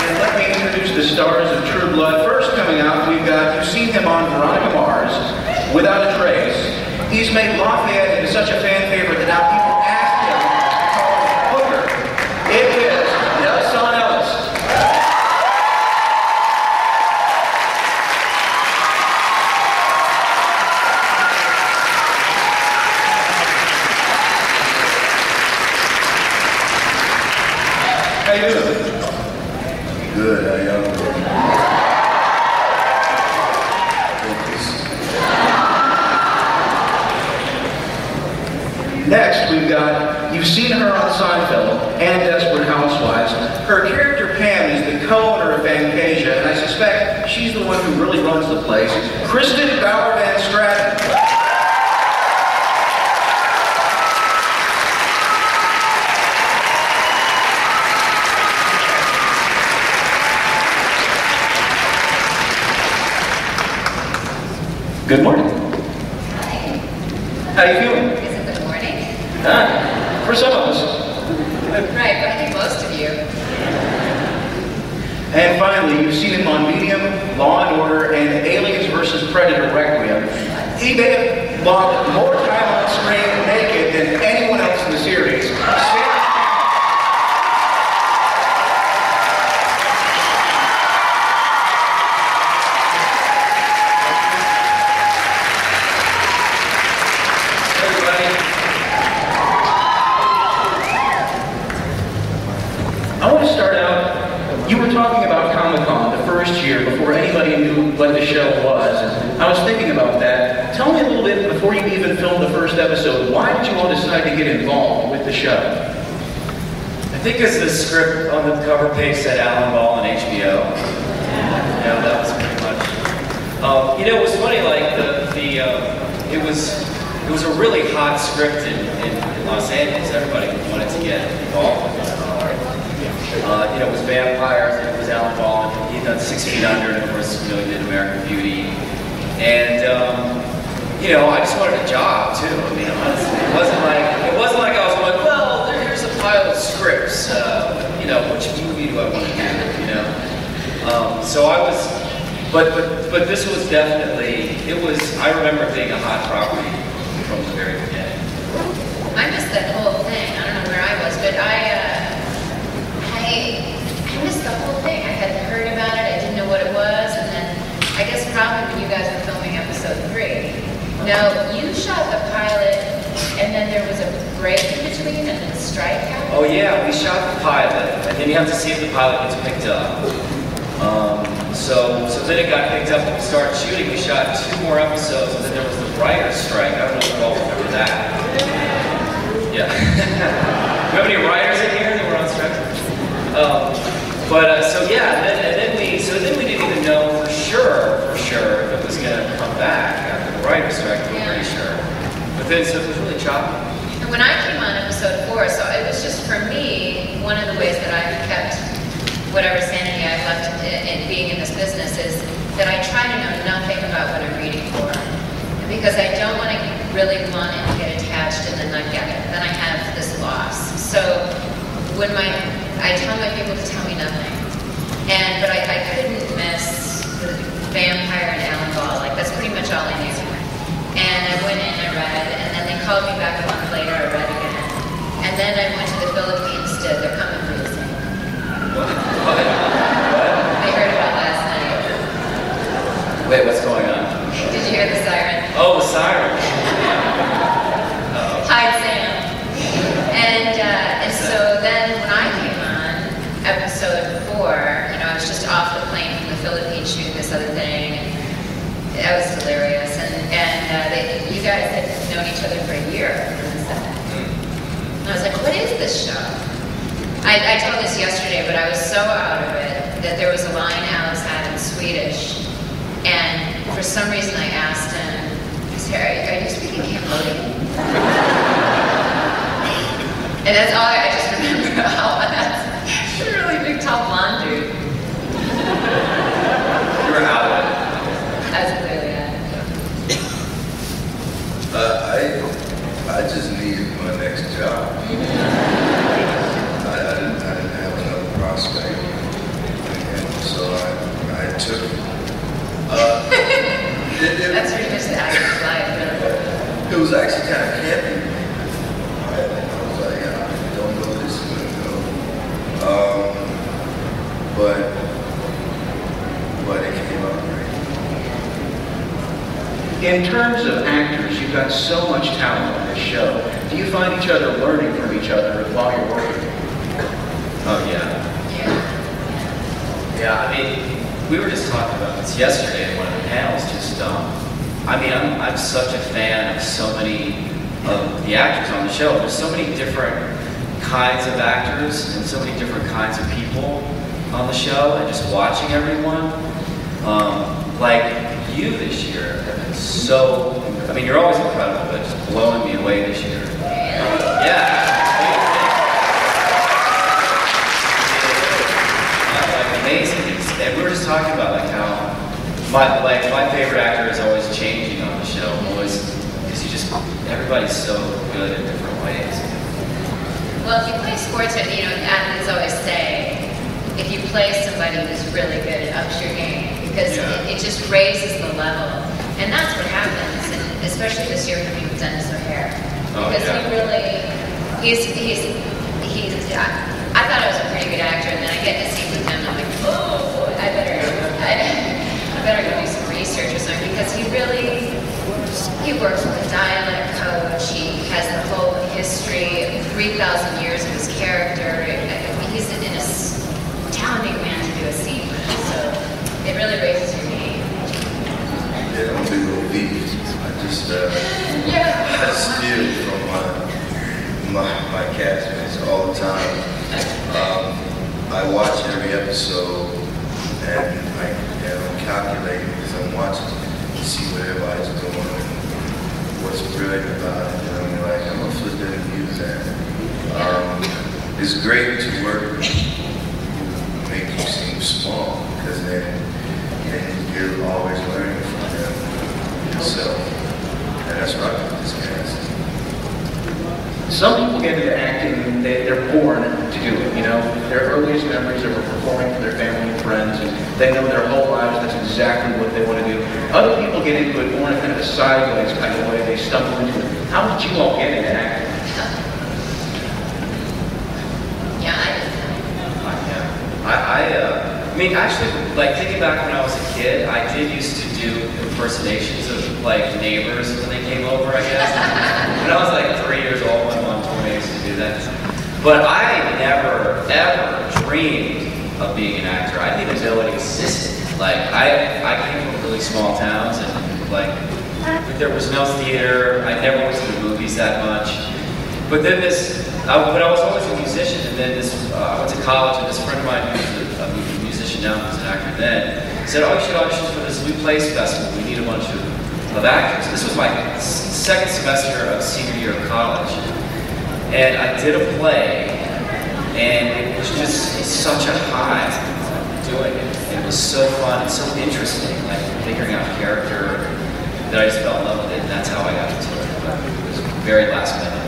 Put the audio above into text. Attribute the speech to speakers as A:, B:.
A: And let me introduce the stars of True Blood. First coming out, we've got, you've seen him on Veronica Mars, Without a Trace. He's made Lafayette into such a fan favorite that now people ask him to call him Booker. It is Nelson Ellis. How you doing?
B: Good, how y'all doing?
A: Next, we've got, you've seen her on Seinfeld and Desperate Housewives. Her character Pam is the co-owner of Fantasia, and I suspect she's the one who really runs the place. Kristen Bauer Van Stratton. Good morning.
C: Hi.
A: How you feeling?
C: Is it good morning?
A: For some of us.
C: Right, but I think most of you.
A: And finally, you've seen him on Medium, Law and Order, and Aliens vs. Predator Requiem. He may have logged more time on screen naked than anyone else in the series. I want to start out, you were talking about Comic-Con the first year before anybody knew what the show was. And I was thinking about that. Tell me a little bit, before you even filmed the first episode, why did you all decide to get involved with the show?
D: I think it's the script on the cover page said Alan Ball and HBO. Yeah, that was pretty much. You know, it was funny, like it was a really hot script in Los Angeles. Everybody wanted to get involved with it. You know, it was vampires, and it was Alan Ball, and he'd done 6 Feet Under, and of course, you know, he did American Beauty. And, you know, I just wanted a job, too. I mean, honestly, it wasn't like I was going, well, here's a pile of scripts, you know, which movie do I want to do, you know? So I was, but this was definitely, I remember being a hot property from the very beginning.
C: I missed that whole thing. I don't know where I was, but I missed the whole thing. I hadn't heard about it. I didn't know what it was, and then I guess probably when you guys were filming episode 3. Now, you shot the pilot, and then there was a break in between, and then strike happened?
D: Oh yeah, we shot the pilot, and then you have to see if the pilot gets picked up. So then it got picked up, and we started shooting. We shot 2 more episodes, and then there was the writer's strike. I don't know if you all remember that. Yeah. Do you have any writers in here that were on strike? So yeah, and then we didn't even know for sure if it was going to come back after the writer's strike. We were pretty sure. But then, so it was really choppy.
C: And when I came on episode 4, so it was just for me, one of the ways that I've kept whatever sanity I've left in being in this business is that I try to know nothing about what I'm reading for. Because I don't want to really want it to get attached and then not get it. Then I have this loss. So when I tell my people to tell me nothing. But I couldn't miss the vampire and Alan Ball. Like, that's pretty much all I knew. And I went in, I read, and then they called me back a month later, I read again. And then I went to the Philippines to, they're coming for the same.
D: What?
C: I heard about last night.
D: Wait, what's going on?
C: Did you hear the siren?
D: Oh, the siren.
C: Hi, Sam. And so then when I came on episode 4, you know, I was just off the plane from the Philippines shooting this other thing. And that was hilarious. And you guys had known each other for a year on the set. And I was like, what is this show? I told this yesterday, but I was so out of it that there was a line Alex had in Swedish. And for some reason I asked him, I said, are you speaking Cambodian? And that's all I just remember. Oh, that's a really big, tall blonde dude.
D: You were out of it.
C: That's clearly
B: I just needed my next job. I didn't have another prospect. but it came out great.
A: In terms of actors, you've got so much talent on this show. Do you find each other learning from each other while you're working?
D: Oh, yeah. Yeah, I mean, we were just talking about this yesterday in one of the panels, just, I mean, I'm such a fan of so many of the actors on the show. There's so many different kinds of actors and so many different kinds of people on the show, and just watching everyone. Like, you this year have been so, I mean, you're always incredible, but just blowing me away this year. Yeah. Like, amazing. And we were just talking about like how my favorite actor is always changing on the show, always, because everybody's so good in different ways.
C: Well, if you play sports, you know, athletes always say, if you play somebody who's really good, it ups your game, because it just raises the level. And that's what happens, and especially this year for me with Dennis O'Hare. Because he really, I thought I was a pretty good actor, and then I get to see with him, and I'm like, oh, I better go do some research or something, because he works with a dialect coach, he has the whole history, 3,000 years of his character. He's an astounding man to do a scene with, so it really raises your game.
B: Yeah, I'm a big old beat. I just steal from my castmates all the time. I watch every episode, and I'm calculating because I'm watching to see what everybody's doing and what's brilliant about it. And I'm like, I'm gonna flip that and use that. It's great to work with people who make you seem small, because then you're always learning from them yourself. And that's right with this cast.
A: Some people get into acting, they're born to do it, you know. Their earliest memories are performing for their family and friends, and they know their whole lives that's exactly what they want to do. Other people get into it more in kind of a sideways kind of way, they stumble into it. How did you all get into acting?
D: I mean, actually, like, thinking back when I was a kid, I did used to do impersonations of, like, neighbors when they came over, I guess. When I was, like, 3 years old, my mom told me I used to do that. But I never, ever dreamed of being an actor. I didn't even know it existed. Like, I came from really small towns, and, like, there was no theater. I never went to the movies that much. But then but I was always a musician, and then I went to college, and this friend of mine who was a musician now, who was an actor then, said, oh, you should audition for this new plays festival. We need a bunch of actors. This was my second semester of senior year of college. And I did a play, and it was just such a high doing it. It was so fun and so interesting, like figuring out character, that I just fell in love with it, and that's how I got into it. But it was very last minute.